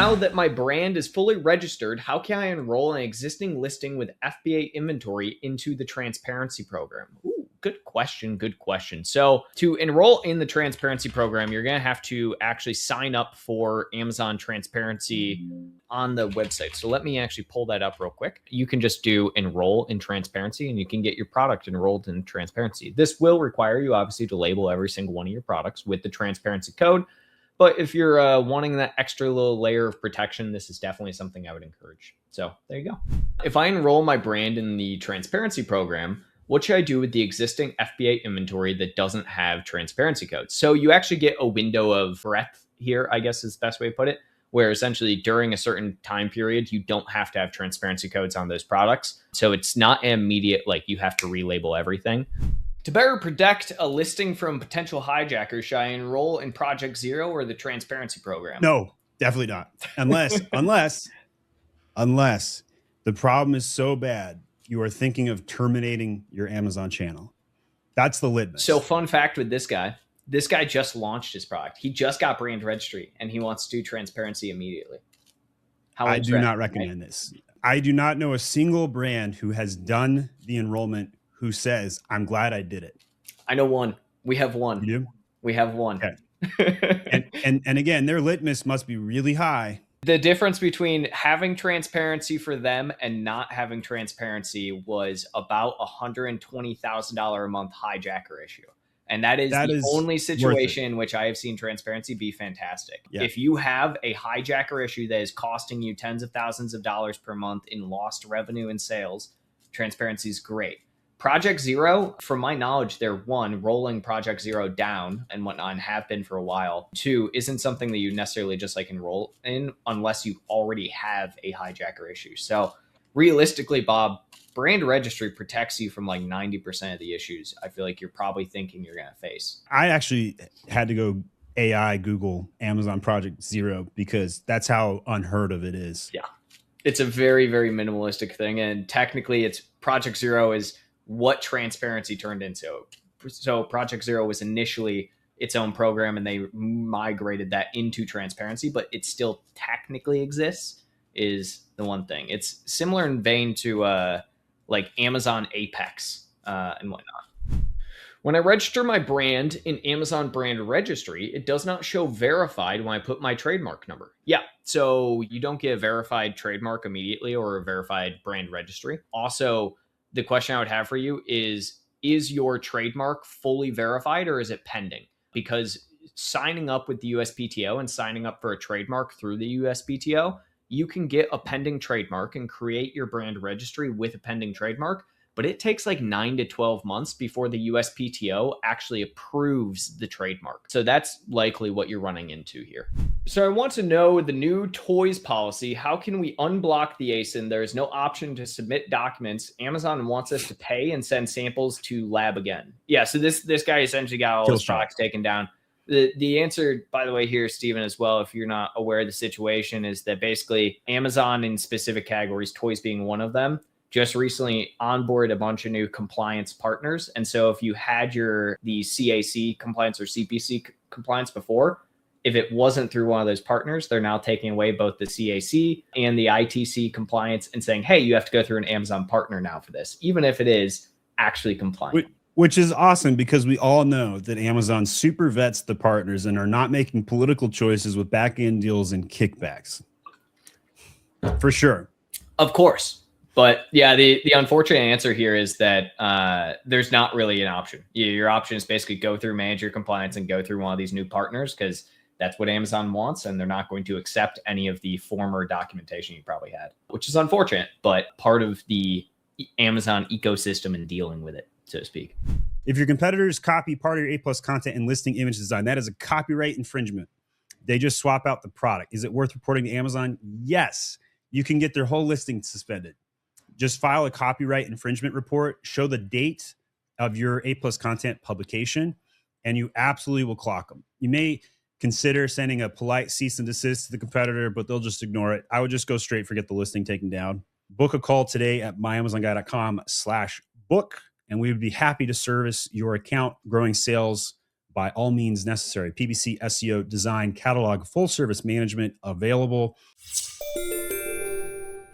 Now that my brand is fully registered, how can I enroll an existing listing with FBA inventory into the transparency program? Ooh, good question. Good question. So to enroll in the transparency program, you're going to have to actually sign up for Amazon Transparency on the website. So let me actually pull that up real quick. You can just do enroll in transparency and you can get your product enrolled in transparency. This will require you obviously to label every single one of your products with the transparency code. But if you're wanting that extra little layer of protection, this is definitely something I would encourage. So there you go. If I enroll my brand in the transparency program, what should I do with the existing FBA inventory that doesn't have transparency codes? So you actually get a window of breadth here, I guess is the best way to put it, where essentially during a certain time period, you don't have to have transparency codes on those products. So it's not immediate, like you have to relabel everything. To better protect a listing from potential hijackers, should I enroll in Project Zero or the transparency program? No, definitely not. Unless the problem is so bad, you are thinking of terminating your Amazon channel. That's the litmus. So fun fact with this guy just launched his product. He just got brand registry and he wants to do transparency immediately. I do not recommend this. I do not know a single brand who has done the enrollment who says, I'm glad I did it. I know one. We have one. You do? We have one. Okay. and again, their litmus must be really high. The difference between having transparency for them and not having transparency was about $120,000 a month hijacker issue. And that is the only situation in which I have seen transparency be fantastic. Yeah. If you have a hijacker issue that is costing you tens of thousands of dollars per month in lost revenue and sales, transparency is great. Project Zero, from my knowledge, they're one, rolling Project Zero down and whatnot, and have been for a while. Two, isn't something that you necessarily just like enroll in unless you already have a hijacker issue. So realistically, Bob, brand registry protects you from like 90% of the issues I feel like you're probably thinking you're going to face. I actually had to go AI Google Amazon Project Zero because that's how unheard of it is. Yeah. It's a very, very minimalistic thing. And technically it's Project Zero is what transparency turned into. So Project Zero was initially its own program and they migrated that into transparency, but it still technically exists is the one thing. It's similar in vein to like Amazon Apex and whatnot. When I register my brand in Amazon Brand Registry, it does not show verified when I put my trademark number. Yeah, so you don't get a verified trademark immediately or a verified brand registry. Also, the question I would have for you is your trademark fully verified or is it pending? Because signing up with the USPTO and signing up for a trademark through the USPTO, you can get a pending trademark and create your brand registry with a pending trademark, but it takes like 9 to 12 months before the USPTO actually approves the trademark. So that's likely what you're running into here. So I want to know the new toys policy. How can we unblock the ASIN? There is no option to submit documents. Amazon wants us to pay and send samples to lab again. Yeah, so this guy essentially got all his products taken down. The answer, by the way, here, Stephen, as well, if you're not aware of the situation, is that basically Amazon in specific categories, toys being one of them, just recently onboarded a bunch of new compliance partners. And so if you had the CAC compliance or CPC compliance before, if it wasn't through one of those partners, they're now taking away both the CAC and the ITC compliance and saying, hey, you have to go through an Amazon partner now for this, even if it is actually compliant. Which is awesome because we all know that Amazon super vets the partners and are not making political choices with back-end deals and kickbacks. For sure. Of course. But yeah, the unfortunate answer here is that there's not really an option. Your option is basically go through manage your compliance and go through one of these new partners because that's what Amazon wants, and they're not going to accept any of the former documentation you probably had, which is unfortunate, but part of the Amazon ecosystem and dealing with it, so to speak. If your competitors copy part of your A+ content and listing image design, that is a copyright infringement. They just swap out the product. Is it worth reporting to Amazon? Yes. You can get their whole listing suspended. Just file a copyright infringement report, show the date of your A+ content publication, and you absolutely will clock them. You may consider sending a polite cease and desist to the competitor, but they'll just ignore it. I would just go straight for get the listing taken down. Book a call today at myamazonguy.com/book, and we would be happy to service your account, growing sales by all means necessary. PPC SEO design catalog, full service management available.